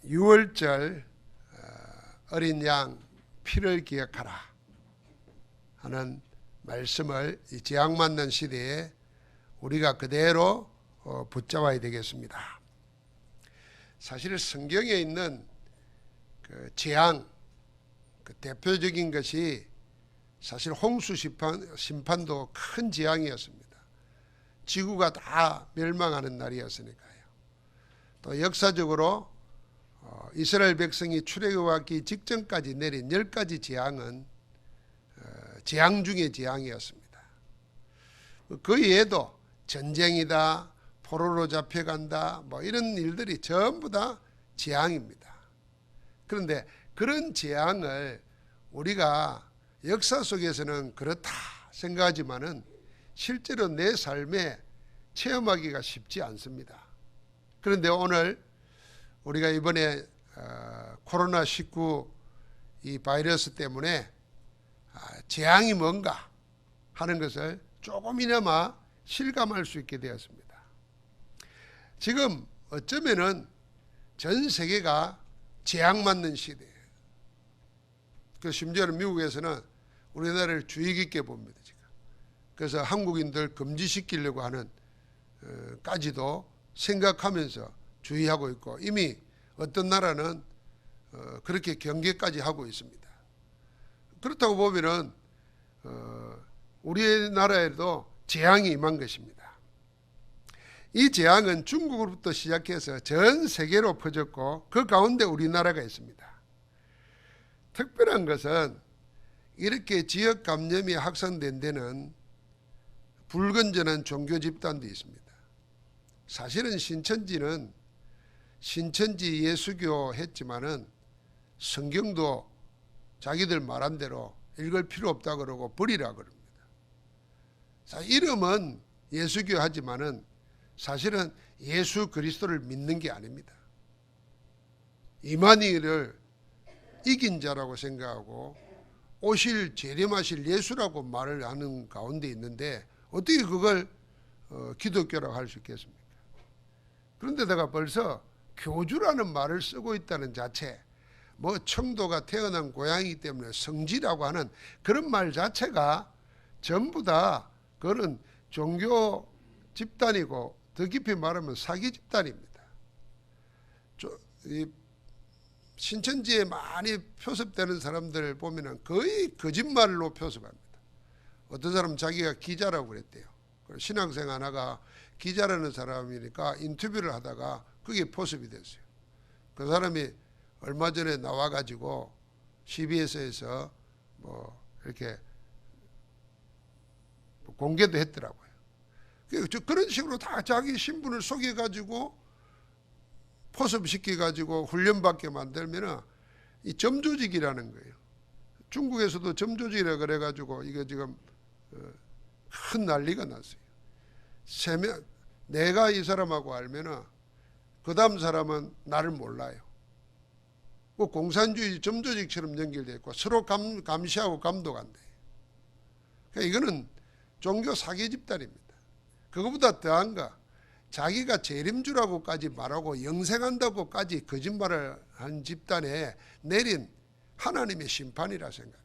6월절 어린 양 피를 기억하라 하는 말씀을 이 재앙 맞는 시대에 우리가 그대로 붙잡아야 되겠습니다. 사실 성경에 있는 그 재앙, 그 대표적인 것이 사실 홍수 심판도 큰 재앙이었습니다. 지구가 다 멸망하는 날이었으니까요. 또 역사적으로 이스라엘 백성이 출애굽하기 직전까지 내린 10가지 재앙은 재앙 중의 재앙이었습니다. 그 외에도 전쟁이다, 포로로 잡혀간다, 뭐 이런 일들이 전부 다 재앙입니다. 그런데 그런 재앙을 우리가 역사 속에서는 그렇다 생각하지만은 실제로 내 삶에 체험하기가 쉽지 않습니다. 그런데 오늘 우리가 이번에 코로나19 이 바이러스 때문에 재앙이 뭔가 하는 것을 조금이나마 실감할 수 있게 되었습니다. 지금 어쩌면은 전 세계가 재앙 맞는 시대예요. 그 심지어는 미국에서는 우리나라를 주의 깊게 봅니다. 지금. 그래서 한국인들 금지시키려고 하는 까지도 생각하면서 주의하고 있고, 이미 어떤 나라는 그렇게 경계까지 하고 있습니다. 그렇다고 보면은 우리나라에도 재앙이 임한 것입니다. 이 재앙은 중국으로부터 시작해서 전 세계로 퍼졌고 그 가운데 우리나라가 있습니다. 특별한 것은 이렇게 지역 감염이 확산된 데는 불건전한 종교 집단도 있습니다. 사실은 신천지 예수교 했지만은 성경도 자기들 말한 대로 읽을 필요 없다 그러고 버리라 그럽니다. 이름은 예수교 하지만은 사실은 예수 그리스도를 믿는 게 아닙니다. 이만희를 이긴 자라고 생각하고 오실 재림하실 예수라고 말을 하는 가운데 있는데 어떻게 그걸 기독교라고 할 수 있겠습니까? 그런데다가 벌써 교주라는 말을 쓰고 있다는 자체, 뭐 청도가 태어난 고향이기 때문에 성지라고 하는 그런 말 자체가 전부 다 그런 종교 집단이고 더 깊이 말하면 사기 집단입니다. 신천지에 많이 표습되는 사람들을 보면 거의 거짓말로 표습합니다. 어떤 사람은 자기가 기자라고 그랬대요. 신학생 하나가 기자라는 사람이니까 인터뷰를 하다가 그게 포섭이 됐어요. 그 사람이 얼마 전에 나와가지고 CBS에서 뭐 이렇게 공개도 했더라고요. 그런 식으로 다 자기 신분을 속여가지고 포섭시켜가지고 훈련받게 만들면은 이 점조직이라는 거예요. 중국에서도 점조직이라 그래가지고 이거 지금 큰 난리가 났어요. 내가 이 사람하고 알면은 그 다음 사람은 나를 몰라요. 그 공산주의 점조직처럼 연결되어 있고 서로 감시하고 감독한대. 그러니까 이거는 종교 사기 집단입니다. 그거보다 더한가, 자기가 재림주라고까지 말하고 영생한다고까지 거짓말을 한 집단에 내린 하나님의 심판이라 생각합니다.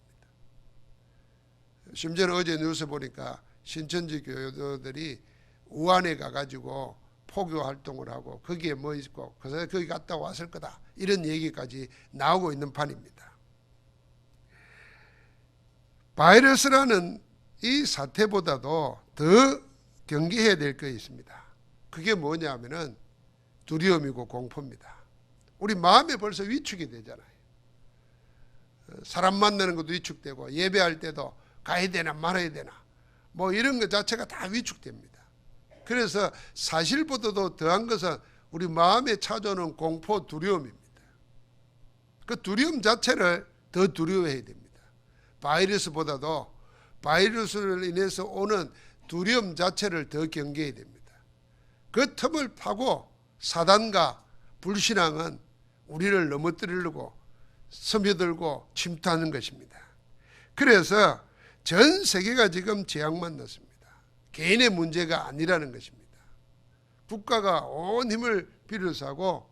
심지어는 어제 뉴스 보니까 신천지 교도들이 우한에 가가지고 포교 활동을 하고 거기에 뭐 있고 그래서 거기 갔다 왔을 거다 이런 얘기까지 나오고 있는 판입니다. 바이러스라는 이 사태보다도 더 경계해야 될 게 있습니다. 그게 뭐냐 하면은 두려움이고 공포입니다. 우리 마음에 벌써 위축이 되잖아요. 사람 만나는 것도 위축되고 예배할 때도 가야 되나 말아야 되나 뭐 이런 것 자체가 다 위축됩니다. 그래서 사실보다도 더한 것은 우리 마음에 찾아오는 공포, 두려움입니다. 그 두려움 자체를 더 두려워해야 됩니다. 바이러스보다도 바이러스를 인해서 오는 두려움 자체를 더 경계해야 됩니다. 그 틈을 파고 사단과 불신앙은 우리를 넘어뜨리려고 스며들고 침투하는 것입니다. 그래서 전 세계가 지금 재앙 만났습니다. 개인의 문제가 아니라는 것입니다. 국가가 온 힘을 빌어서 하고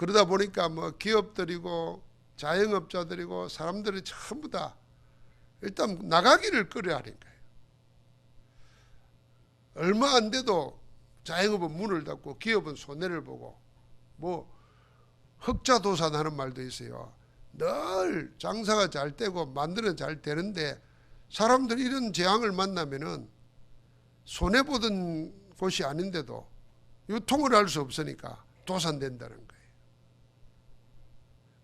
그러다 보니까 뭐 기업들이고 자영업자들이고 사람들이 전부 다 일단 나가기를 꺼려하는 거예요. 얼마 안 돼도 자영업은 문을 닫고 기업은 손해를 보고 뭐 흑자도산하는 말도 있어요. 늘 장사가 잘 되고 만드는 잘 되는데 사람들이 이런 재앙을 만나면은 손해보던 곳이 아닌데도 유통을 할 수 없으니까 도산된다는 거예요.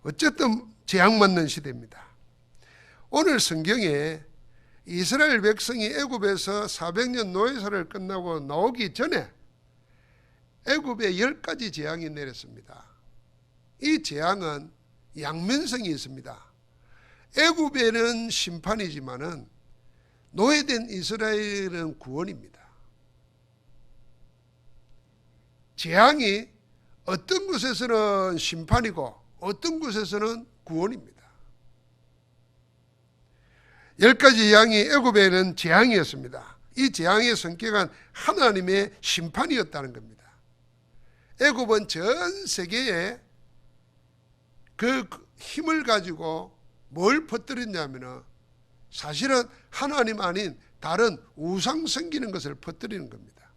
어쨌든 재앙맞는 시대입니다. 오늘 성경에 이스라엘 백성이 애굽에서 400년 노예사를 끝나고 나오기 전에 애굽에 10가지 재앙이 내렸습니다. 이 재앙은 양면성이 있습니다. 애굽에는 심판이지만은 노예된 이스라엘은 구원입니다. 재앙이 어떤 곳에서는 심판이고 어떤 곳에서는 구원입니다. 10가지 재앙이 애굽에는 재앙이었습니다. 이 재앙의 성격은 하나님의 심판이었다는 겁니다. 애굽은 전 세계에 그 힘을 가지고 뭘 퍼뜨렸냐면 사실은 하나님 아닌 다른 우상 섬기는 것을 퍼뜨리는 겁니다.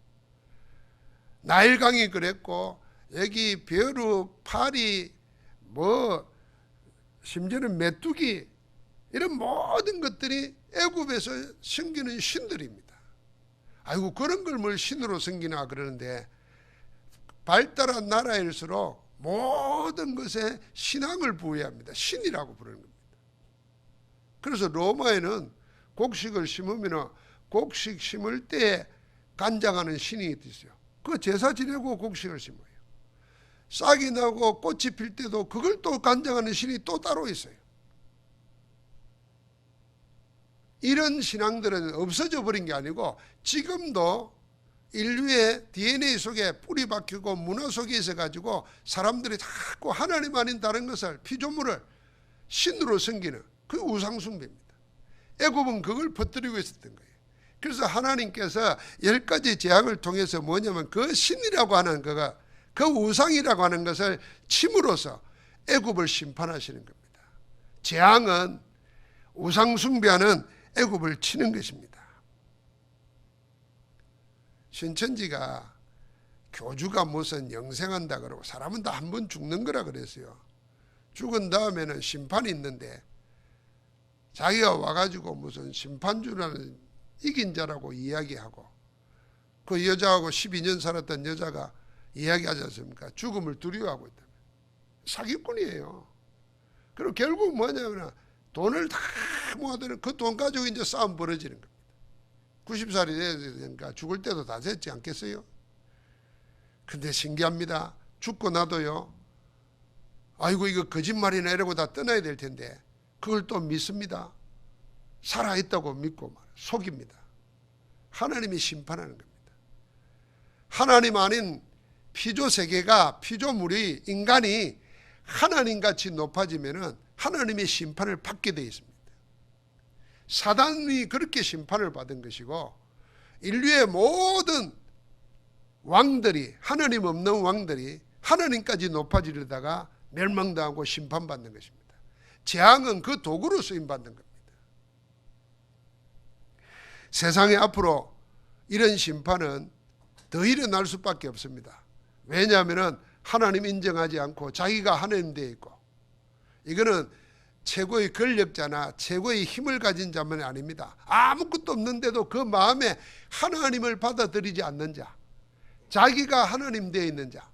나일강이 그랬고 여기 벼루, 파리, 뭐 심지어는 메뚜기 이런 모든 것들이 애굽에서 섬기는 신들입니다. 아이고 그런 걸 뭘 신으로 섬기나 그러는데 발달한 나라일수록 모든 것에 신앙을 부여합니다. 신이라고 부르는 겁니다. 그래서 로마에는 곡식을 심으면 곡식 심을 때 간장하는 신이 있어요. 그 제사 지내고 곡식을 심어요. 싹이 나고 꽃이 필 때도 그걸 또 간장하는 신이 또 따로 있어요. 이런 신앙들은 없어져 버린 게 아니고 지금도 인류의 DNA 속에 뿌리 박히고 문화 속에 있어가지고 사람들이 자꾸 하나님 아닌 다른 것을 피조물을 신으로 섬기는 그 우상숭배입니다. 애굽은 그걸 퍼뜨리고 있었던 거예요. 그래서 하나님께서 10가지 재앙을 통해서 뭐냐면 그 신이라고 하는 거가 그 우상이라고 하는 것을 침으로써 애굽을 심판하시는 겁니다. 재앙은 우상숭배하는 애굽을 치는 것입니다. 신천지가 교주가 무슨 영생한다 그러고 사람은 다 한 번 죽는 거라 그랬어요. 죽은 다음에는 심판이 있는데 자기가 와가지고 무슨 심판주라는 이긴 자라고 이야기하고 그 여자하고 12년 살았던 여자가 이야기하지 않습니까? 죽음을 두려워하고 있다. 사기꾼이에요. 그리고 결국 뭐냐면 돈을 다 모아두는 그 돈 가지고 이제 싸움 벌어지는 겁니다. 90살이 되니까 죽을 때도 다 됐지 않겠어요? 근데 신기합니다. 죽고 나도요. 아이고 이거 거짓말이나 이러고 다 떠나야 될 텐데 그걸 또 믿습니다. 살아있다고 믿고 속입니다. 하나님이 심판하는 겁니다. 하나님 아닌 피조세계가 피조물이 인간이 하나님같이 높아지면은 하나님의 심판을 받게 되어 있습니다. 사단이 그렇게 심판을 받은 것이고 인류의 모든 왕들이 하나님 없는 왕들이 하나님까지 높아지려다가 멸망당하고 심판받는 것입니다. 재앙은 그 도구로 쓰임받는 겁니다. 세상에 앞으로 이런 심판은 더 일어날 수밖에 없습니다. 왜냐하면 하나님 인정하지 않고 자기가 하나님 되어 있고 이거는 최고의 권력자나 최고의 힘을 가진 자만이 아닙니다. 아무것도 없는데도 그 마음에 하나님을 받아들이지 않는 자, 자기가 하나님 되어 있는 자,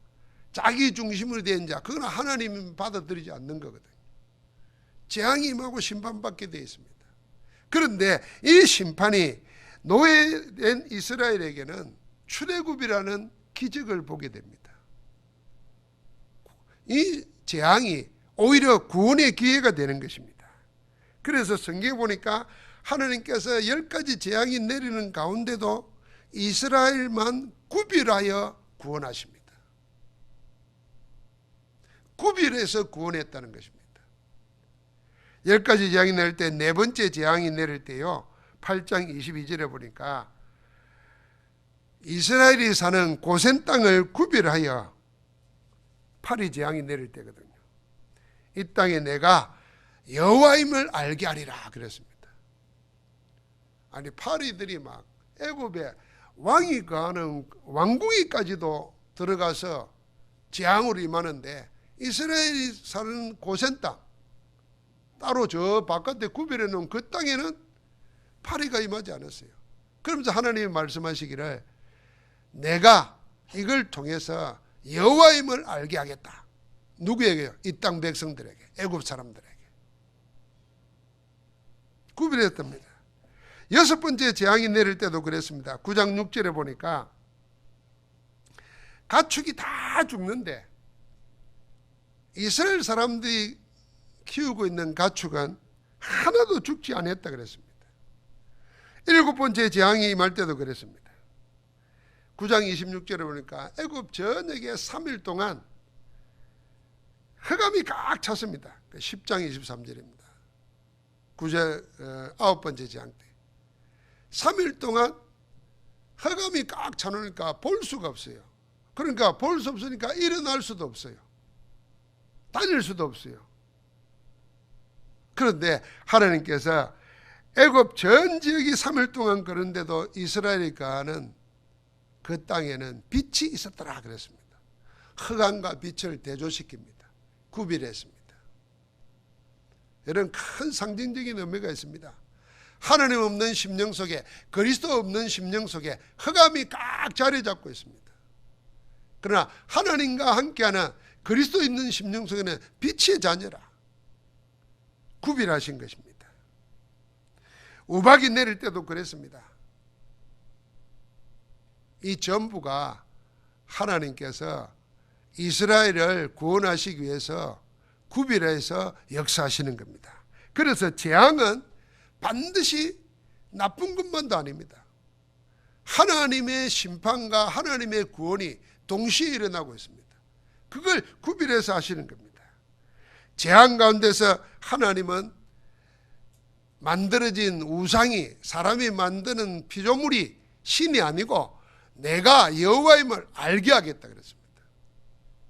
자기 중심으로 되어 있는 자, 그건 하나님 받아들이지 않는 거거든요. 재앙이 임하고 심판받게 되어 있습니다. 그런데 이 심판이 노예된 이스라엘에게는 출애굽이라는 기적을 보게 됩니다. 이 재앙이 오히려 구원의 기회가 되는 것입니다. 그래서 성경에 보니까 하나님께서 10가지 재앙이 내리는 가운데도 이스라엘만 구별하여 구원하십니다. 구별해서 구원했다는 것입니다. 10가지 재앙이 내릴 때 네 번째 재앙이 내릴 때요 8장 22절에 보니까 이스라엘이 사는 고센 땅을 구별하여 파리 재앙이 내릴 때거든요. 이 땅에 내가 여호와임을 알게 하리라 그랬습니다. 아니 파리들이 막 애굽에 왕이 거하는 왕궁이까지도 들어가서 재앙으로 임하는데 이스라엘이 사는 고센 땅 따로 저 바깥에 구별해 놓은 그 땅에는 파리가 임하지 않았어요. 그러면서 하나님이 말씀하시기를 내가 이걸 통해서 여호와임을 알게 하겠다. 누구에게요? 이 땅 백성들에게, 애굽 사람들에게 구별했답니다. 여섯 번째 재앙이 내릴 때도 그랬습니다. 9장 6절에 보니까 가축이 다 죽는데 이스라엘 사람들이 키우고 있는 가축은 하나도 죽지 않았다 그랬습니다. 일곱 번째 재앙이 임할 때도 그랬습니다. 9장 26절에 보니까 애굽 전역에 3일 동안 흑암이 꽉 찼습니다. 10장 23절입니다. 9절 아홉 번째 재앙 때 3일 동안 흑암이 꽉 차놓으니까 볼 수가 없어요. 그러니까 볼 수 없으니까 일어날 수도 없어요. 다닐 수도 없어요. 그런데 하나님께서 애굽 전 지역이 3일 동안 그런데도 이스라엘이 가는 그 땅에는 빛이 있었더라 그랬습니다. 흑암과 빛을 대조시킵니다. 구별했습니다. 이런 큰 상징적인 의미가 있습니다. 하나님 없는 심령 속에, 그리스도 없는 심령 속에 흑암이 꽉 자리 잡고 있습니다. 그러나 하나님과 함께하는 그리스도 있는 심령 속에는 빛의 자녀라 구별하신 것입니다. 우박이 내릴 때도 그랬습니다. 이 전부가 하나님께서 이스라엘을 구원하시기 위해서 구별해서 역사하시는 겁니다. 그래서 재앙은 반드시 나쁜 것만도 아닙니다. 하나님의 심판과 하나님의 구원이 동시에 일어나고 있습니다. 그걸 구별해서 하시는 겁니다. 재앙 가운데서 하나님은 만들어진 우상이, 사람이 만드는 피조물이 신이 아니고 내가 여호와임을 알게 하겠다 그랬습니다.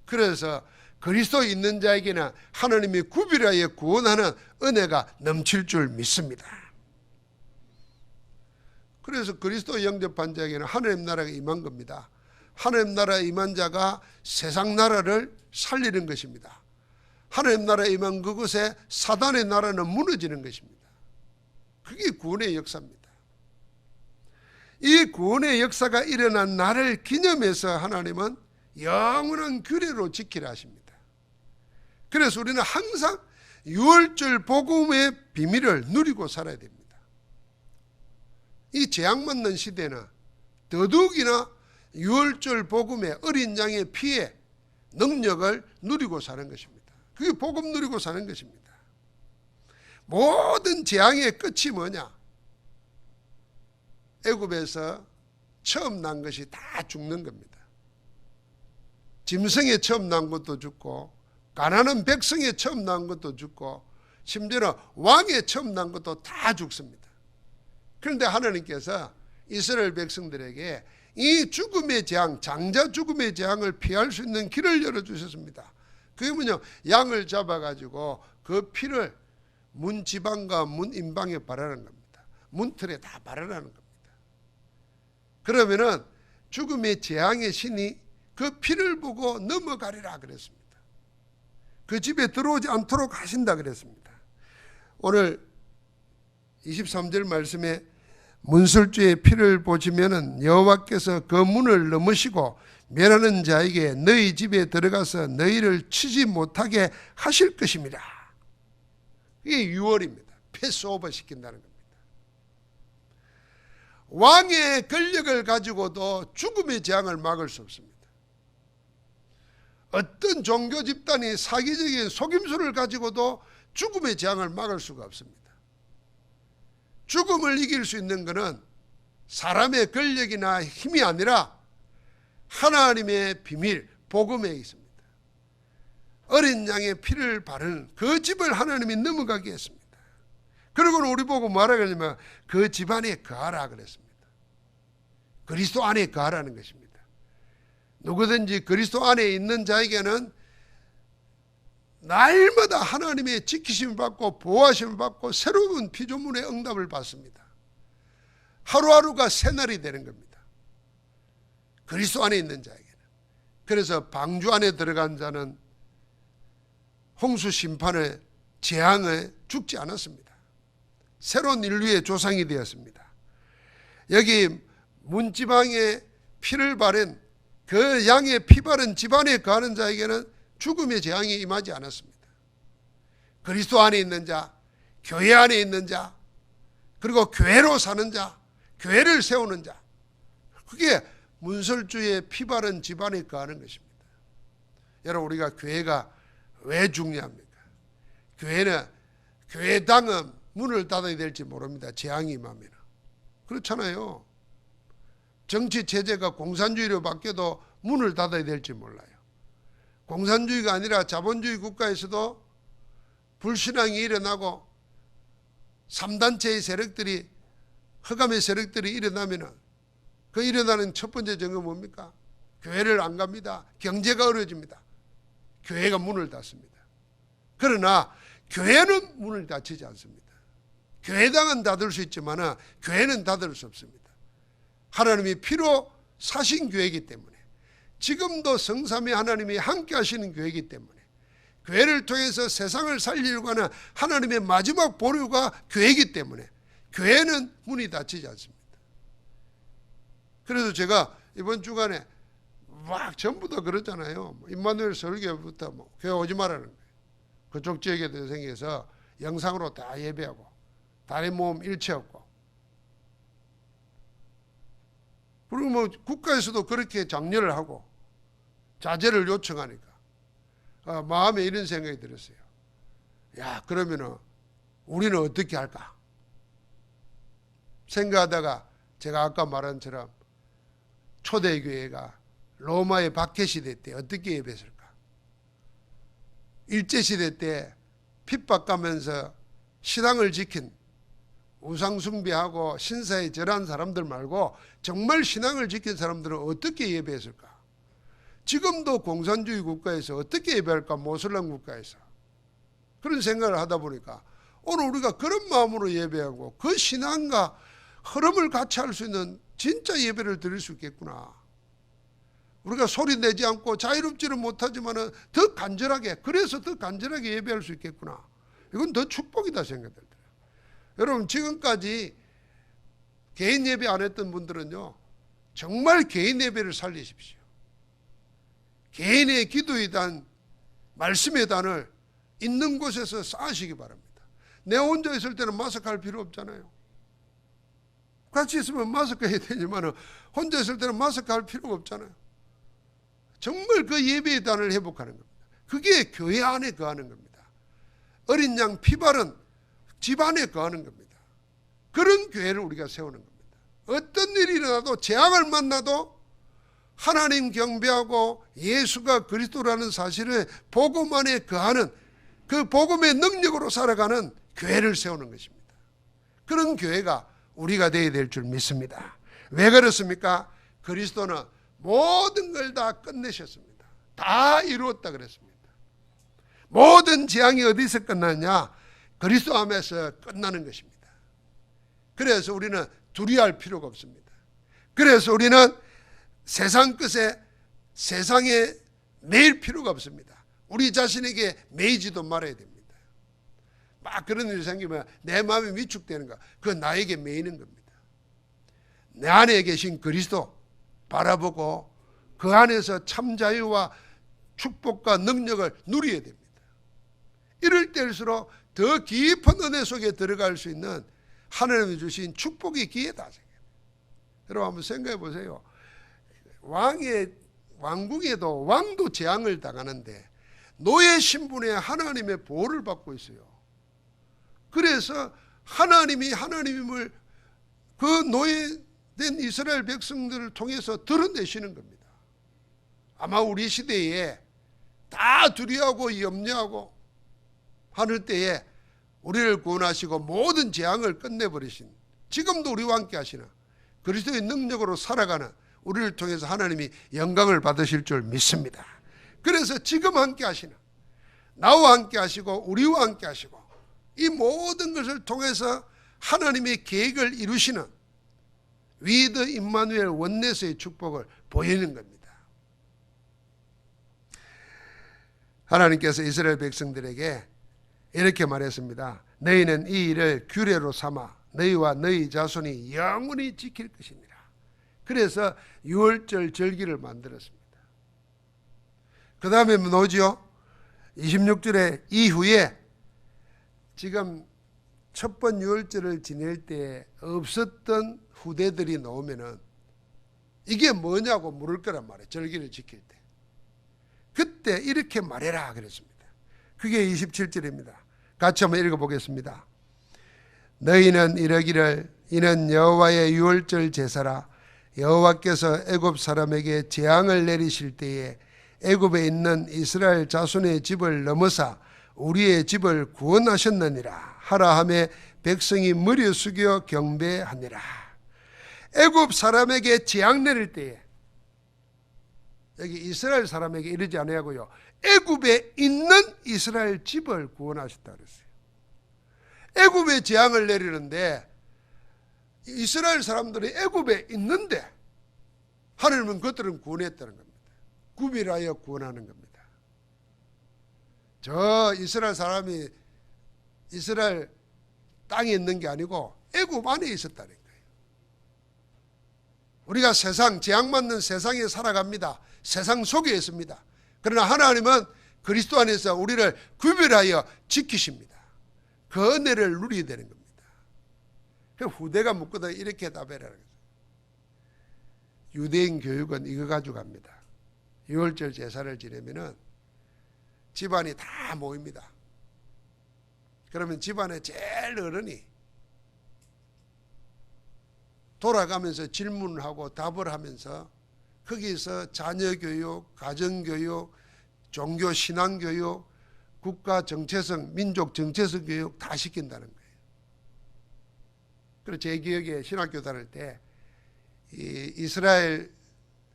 그래서 그리스도 있는 자에게는 하나님이 구별하여 구원하는 은혜가 넘칠 줄 믿습니다. 그래서 그리스도 영접한 자에게는 하나님 나라가 임한 겁니다. 하나님 나라에 임한 자가 세상 나라를 살리는 것입니다. 하나님 나라에 임한 그곳에 사단의 나라는 무너지는 것입니다. 그게 구원의 역사입니다. 이 구원의 역사가 일어난 날을 기념해서 하나님은 영원한 규례로 지키라 하십니다. 그래서 우리는 항상 유월절 복음의 비밀을 누리고 살아야 됩니다. 이 재앙 맞는 시대는 더더욱이나 유월절 복음의 어린 양의 피의 능력을 누리고 사는 것입니다. 그게 복음 누리고 사는 것입니다. 모든 재앙의 끝이 뭐냐? 애굽에서 처음 난 것이 다 죽는 겁니다. 짐승에 처음 난 것도 죽고, 가난한 백성에 처음 난 것도 죽고, 심지어는 왕에 처음 난 것도 다 죽습니다. 그런데 하나님께서 이스라엘 백성들에게 이 죽음의 재앙, 장자 죽음의 재앙을 피할 수 있는 길을 열어주셨습니다. 그게 뭐냐? 양을 잡아가지고 그 피를 문 지방과 문 임방에 바르는 겁니다. 문틀에 다 바르라는 겁니다. 그러면은 죽음의 재앙의 신이 그 피를 보고 넘어가리라 그랬습니다. 그 집에 들어오지 않도록 하신다 그랬습니다. 오늘 23절 말씀에 문설주의 피를 보시면은 여호와께서 그 문을 넘으시고 멸하는 자에게 너희 집에 들어가서 너희를 치지 못하게 하실 것입니다. 이게 유월입니다. 패스오버 시킨다는 겁니다. 왕의 권력을 가지고도 죽음의 재앙을 막을 수 없습니다. 어떤 종교 집단이 사기적인 속임수를 가지고도 죽음의 재앙을 막을 수가 없습니다. 죽음을 이길 수 있는 것은 사람의 권력이나 힘이 아니라 하나님의 비밀, 복음에 있습니다. 어린 양의 피를 바르는 그 집을 하나님이 넘어가게 했습니다. 그리고는 우리 보고 뭐라 그러냐면 그 집 안에 거하라 그랬습니다. 그리스도 안에 거하라는 것입니다. 누구든지 그리스도 안에 있는 자에게는 날마다 하나님의 지키심을 받고 보호하심을 받고 새로운 피조물의 응답을 받습니다. 하루하루가 새날이 되는 겁니다. 그리스도 안에 있는 자에게는. 그래서 방주 안에 들어간 자는 홍수 심판의 재앙에 죽지 않았습니다. 새로운 인류의 조상이 되었습니다. 여기 문지방에 피를 바른 그 양의 피 바른 집안에 거하는 자에게는 죽음의 재앙이 임하지 않았습니다. 그리스도 안에 있는 자, 교회 안에 있는 자, 그리고 교회로 사는 자, 교회를 세우는 자, 그게 문설주의 피 바른 집안에 거하는 것입니다. 여러분, 우리가 교회가 왜 중요합니까? 교회당은 문을 닫아야 될지 모릅니다. 재앙이 임하면. 그렇잖아요. 정치 체제가 공산주의로 바뀌어도 문을 닫아야 될지 몰라요. 공산주의가 아니라 자본주의 국가에서도 불신앙이 일어나고 3단체의 세력들이, 흑암의 세력들이 일어나면 그 일어나는 첫 번째 증거는 뭡니까? 교회를 안 갑니다. 경제가 어려워집니다. 교회가 문을 닫습니다. 그러나 교회는 문을 닫히지 않습니다. 교회당은 닫을 수 있지만 교회는 닫을 수 없습니다. 하나님이 피로 사신 교회이기 때문에, 지금도 성삼위 하나님이 함께 하시는 교회이기 때문에, 교회를 통해서 세상을 살리려고 하는 하나님의 마지막 보류가 교회이기 때문에 교회는 문이 닫히지 않습니다. 그래서 제가 이번 주간에 막 전부 다 그러잖아요. 임마누엘 설교부터 교회 오지 말라는 거예요. 그쪽 지역에도 생겨서 영상으로 다 예배하고 다른 모임 일체 없고, 그리고 국가에서도 그렇게 장려를 하고 자제를 요청하니까 마음에 이런 생각이 들었어요. 야, 그러면은 우리는 어떻게 할까 생각하다가, 제가 아까 말한 처럼 초대교회가 로마의 박해시대 때 어떻게 예배했을까? 일제시대 때 핍박가면서 신앙을 지킨, 우상숭배하고 신사에 절한 사람들 말고 정말 신앙을 지킨 사람들은 어떻게 예배했을까? 지금도 공산주의 국가에서 어떻게 예배할까? 모슬람 국가에서. 그런 생각을 하다 보니까 오늘 우리가 그런 마음으로 예배하고 그 신앙과 흐름을 같이 할 수 있는 진짜 예배를 드릴 수 있겠구나. 우리가 소리 내지 않고 자유롭지는 못하지만 더 간절하게, 그래서 더 간절하게 예배할 수 있겠구나. 이건 더 축복이다 생각들어요. 여러분, 지금까지 개인 예배 안 했던 분들은요, 정말 개인 예배를 살리십시오. 개인의 기도의 단, 말씀의 단을 있는 곳에서 쌓으시기 바랍니다. 내 혼자 있을 때는 마스크 할 필요 없잖아요. 같이 있으면 마스크 해야 되지만 혼자 있을 때는 마스크 할 필요가 없잖아요. 정말 그 예배의 단을 회복하는 겁니다. 그게 교회 안에 거하는 겁니다. 어린 양 피 바른 집 안에 거하는 겁니다. 그런 교회를 우리가 세우는 겁니다. 어떤 일이 일어나도, 재앙을 만나도 하나님 경배하고 예수가 그리스도라는 사실을 복음 안에 거하는, 그 복음의 능력으로 살아가는 교회를 세우는 것입니다. 그런 교회가 우리가 되어야 될 줄 믿습니다. 왜 그렇습니까? 그리스도는 모든 걸 다 끝내셨습니다. 다 이루었다 그랬습니다. 모든 재앙이 어디서 끝나냐? 그리스도 안에서 끝나는 것입니다. 그래서 우리는 두려워할 필요가 없습니다. 그래서 우리는 세상 끝에, 세상에 매일 필요가 없습니다. 우리 자신에게 매이지도 말아야 됩니다. 막 그런 일이 생기면 내 마음이 위축되는 거, 그건 나에게 매이는 겁니다. 내 안에 계신 그리스도 바라보고 그 안에서 참 자유와 축복과 능력을 누려야 됩니다. 이럴 때일수록 더 깊은 은혜 속에 들어갈 수 있는 하나님이 주신 축복의 기회다. 여러분 한번 생각해 보세요. 왕국에도 왕도 재앙을 당하는데 노예 신분에 하나님의 보호를 받고 있어요. 그래서 하나님을 그 노예된 이스라엘 백성들을 통해서 드러내시는 겁니다. 아마 우리 시대에 다 두려워하고 염려하고 하는 때에 우리를 구원하시고 모든 재앙을 끝내버리신, 지금도 우리와 함께 하시는 그리스도의 능력으로 살아가는 우리를 통해서 하나님이 영광을 받으실 줄 믿습니다. 그래서 지금 함께 하시는, 나와 함께 하시고 우리와 함께 하시고 이 모든 것을 통해서 하나님의 계획을 이루시는 위드 임마누엘 원내스의 축복을 보이는 겁니다. 하나님께서 이스라엘 백성들에게 이렇게 말했습니다. 너희는 이 일을 규례로 삼아 너희와 너희 자손이 영원히 지킬 것이니라. 그래서 유월절 절기를 만들었습니다. 그 다음에 뭐죠? 26절에 이후에 지금 첫 번 유월절을 지낼 때 없었던 후대들이 나오면은 이게 뭐냐고 물을 거란 말이에요. 절기를 지킬 때. 그때 이렇게 말해라 그랬습니다. 그게 27절입니다. 같이 한번 읽어보겠습니다. 너희는 이러기를 이는 여호와의 유월절 제사라. 여호와께서 애굽 사람에게 재앙을 내리실 때에 애굽에 있는 이스라엘 자손의 집을 넘어사 우리의 집을 구원하셨느니라 하라 하며 백성이 머리 숙여 경배하니라. 애굽 사람에게 재앙 내릴 때에 여기 이스라엘 사람에게 이르지 아니하고요, 애굽에 있는 이스라엘 집을 구원하셨다 그랬어요. 애굽에 재앙을 내리는데 이스라엘 사람들이 애굽에 있는데 하나님은 그들은 구원했다는 겁니다. 구별하여 구원하는 겁니다. 저 이스라엘 사람이 이스라엘 땅에 있는 게 아니고 애굽 안에 있었다는 거예요. 우리가 세상, 재앙받는 세상에 살아갑니다. 세상 속에 있습니다. 그러나 하나님은 그리스도 안에서 우리를 구별하여 지키십니다. 그 은혜를 누리게 되는 겁니다. 후대가 묻거든 이렇게 답해라. 유대인 교육은 이거 가지고 갑니다. 유월절 제사를 지내면은 집안이 다 모입니다. 그러면 집안의 제일 어른이 돌아가면서 질문하고 답을 하면서 거기서 자녀교육, 가정교육, 종교 신앙교육, 국가 정체성, 민족 정체성 교육 다 시킨다는 거예요. 그래서 제 기억에 신학교 다닐 때 이스라엘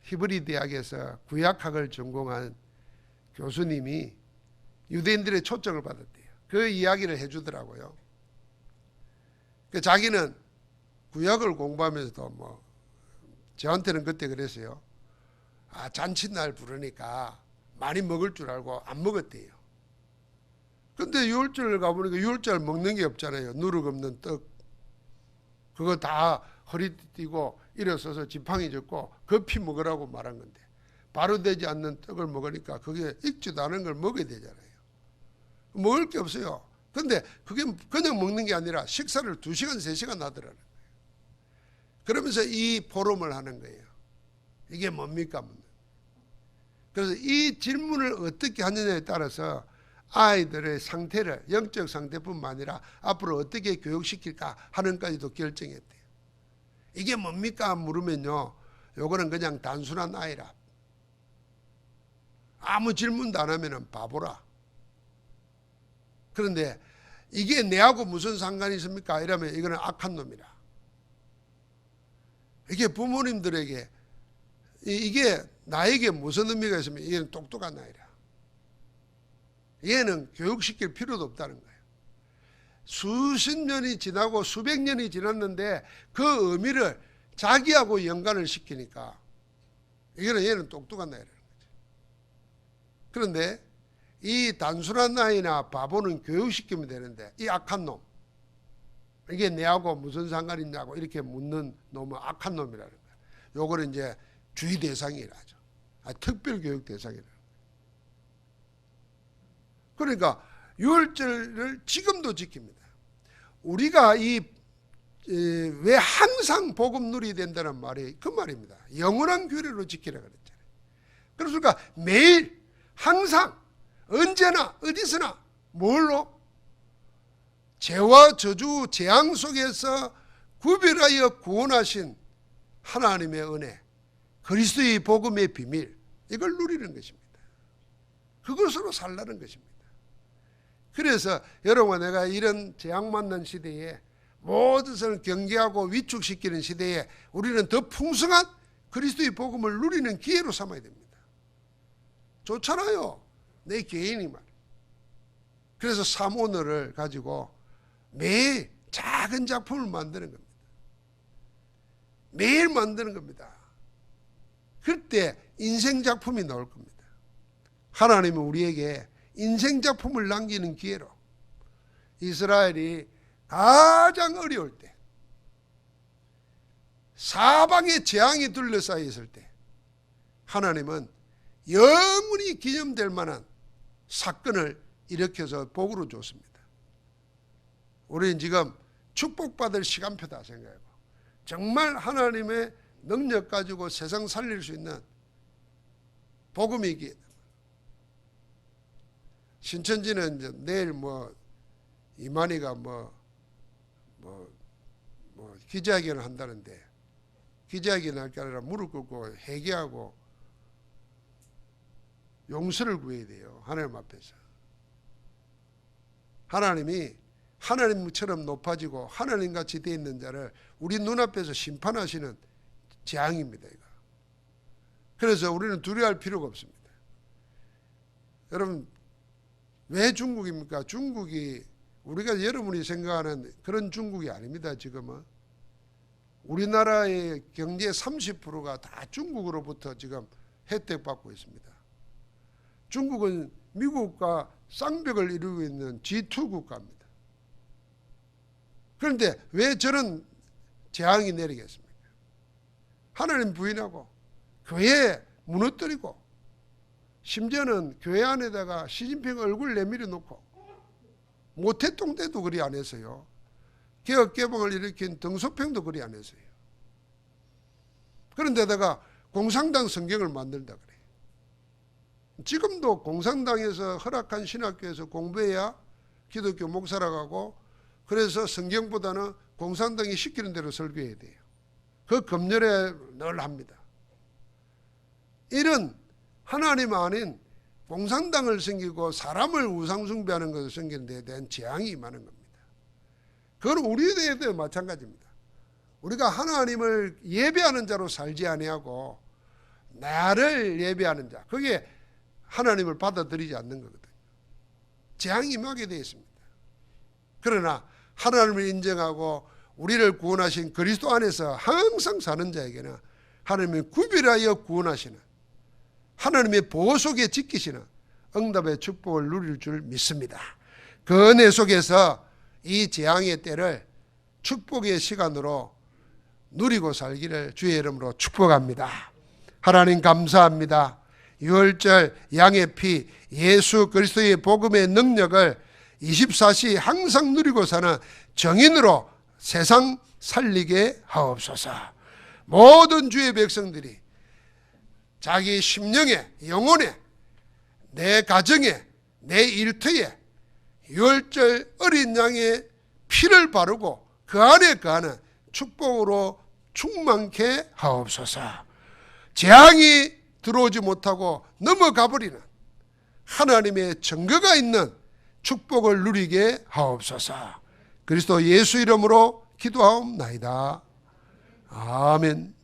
히브리 대학에서 구약학을 전공한 교수님이 유대인들의 초청을 받았대요. 그 이야기를 해주더라고요. 자기는 구약을 공부하면서도 뭐 저한테는 그때 그랬어요. 잔칫날 부르니까 많이 먹을 줄 알고 안 먹었대요. 근데 유월절 가보니까 유월절 먹는 게 없잖아요. 누룩 없는 떡. 그거 다 허리 띠고 일어서서 지팡이 젓고 급히 먹으라고 말한 건데 바로 되지 않는 떡을 먹으니까 그게 익지도 않은 걸 먹어야 되잖아요. 먹을 게 없어요. 근데 그게 그냥 먹는 게 아니라 식사를 2시간, 3시간 하더라는 거예요. 그러면서 이 포럼을 하는 거예요. 이게 뭡니까? 그래서 이 질문을 어떻게 하느냐에 따라서 아이들의 상태를, 영적 상태뿐만 아니라 앞으로 어떻게 교육시킬까 하는까지도 결정했대요. 이게 뭡니까? 물으면요, 요거는 그냥 단순한 아이라. 아무 질문도 안 하면은 바보라. 그런데 이게 내하고 무슨 상관이 있습니까? 이러면 이거는 악한 놈이라. 이게 부모님들에게 이게 나에게 무슨 의미가 있으면 얘는 똑똑한 아이라. 얘는 교육시킬 필요도 없다는 거예요. 수십 년이 지나고 수백 년이 지났는데 그 의미를 자기하고 연관을 시키니까 이거는 얘는 똑똑한 아이라는 거죠. 그런데 이 단순한 아이나 바보는 교육시키면 되는데 이 악한 놈, 이게 내하고 무슨 상관이 있냐고 이렇게 묻는 놈은 악한 놈이라는 거예요. 요거는 이제 주의 대상이라 하죠. 특별교육 대상이라는 거예요. 그러니까 유월절을 지금도 지킵니다. 우리가 왜 항상 복음 누리야 된다는 말이 그 말입니다. 영원한 규례로 지키라 그랬잖아요. 그러니까 매일 항상 언제나 어디서나 뭘로? 죄와 저주 재앙 속에서 구별하여 구원하신 하나님의 은혜, 그리스도의 복음의 비밀, 이걸 누리는 것입니다. 그것으로 살라는 것입니다. 그래서 여러분, 내가 이런 재앙 맞는 시대에 모든 것을 경계하고 위축시키는 시대에 우리는 더 풍성한 그리스도의 복음을 누리는 기회로 삼아야 됩니다. 좋잖아요. 내 개인이 말. 그래서 삼오너를 가지고 매일 작은 작품을 만드는 겁니다. 매일 만드는 겁니다. 그때 인생 작품이 나올 겁니다. 하나님은 우리에게 인생 작품을 남기는 기회로 이스라엘이 가장 어려울 때, 사방에 재앙이 둘러싸여 있을 때 하나님은 영원히 기념될 만한 사건을 일으켜서 복으로 줬습니다. 우리는 지금 축복받을 시간표다 생각하고 정말 하나님의 능력 가지고 세상 살릴 수 있는 복음이기에 신천지는 이제 내일 이만희가 기자회견을 한다는데 기자회견 할 게 아니라 무릎 꿇고 회개하고 용서를 구해야 돼요. 하나님 앞에서. 하나님이 하나님처럼 높아지고 하나님같이 되어 있는 자를 우리 눈앞에서 심판하시는 재앙입니다. 이거. 그래서 우리는 두려워할 필요가 없습니다. 여러분, 왜 중국입니까? 중국이 우리가 여러분이 생각하는 그런 중국이 아닙니다. 지금은 우리나라의 경제의 30%가 다 중국으로부터 지금 혜택받고 있습니다. 중국은 미국과 쌍벽을 이루고 있는 G2 국가입니다. 그런데 왜 저런 재앙이 내리겠습니까? 하나님 부인하고 교회 무너뜨리고 심지어는 교회 안에다가 시진핑 얼굴 내밀어 놓고 모태동 때도 그리 안 했어요. 개혁 개방을 일으킨 덩소평도 그리 안 했어요. 그런데다가 공산당 성경을 만들다 그래요. 지금도 공산당에서 허락한 신학교에서 공부해야 기독교 목사라고 하고 그래서 성경보다는 공산당이 시키는 대로 설교해야 돼요. 그 검열에 늘 합니다. 이런 하나님 아닌 공산당을 섬기고 사람을 우상숭배하는 것을 섬기는 데 대한 재앙이 임하는 겁니다. 그건 우리에도 마찬가지입니다. 우리가 하나님을 예배하는 자로 살지 아니하고 나를 예배하는 자, 그게 하나님을 받아들이지 않는 거거든요. 재앙이 임하게 되어 있습니다. 그러나 하나님을 인정하고 우리를 구원하신 그리스도 안에서 항상 사는 자에게는 하나님이 구별하여 구원하시는 하나님의 보호 속에 지키시는 응답의 축복을 누릴 줄 믿습니다. 그 은혜 속에서 이 재앙의 때를 축복의 시간으로 누리고 살기를 주의 이름으로 축복합니다. 하나님 감사합니다. 유월절 양의 피 예수 그리스도의 복음의 능력을 24시 항상 누리고 사는 정인으로 세상 살리게 하옵소서. 모든 주의 백성들이 자기 심령에 영혼에 내 가정에 내 일터에 유월절 어린 양의 피를 바르고 그 안에 거하는 축복으로 충만케 하옵소서. 재앙이 들어오지 못하고 넘어가 버리는 하나님의 증거가 있는 축복을 누리게 하옵소서. 그리스도 예수 이름으로 기도하옵나이다. 아멘.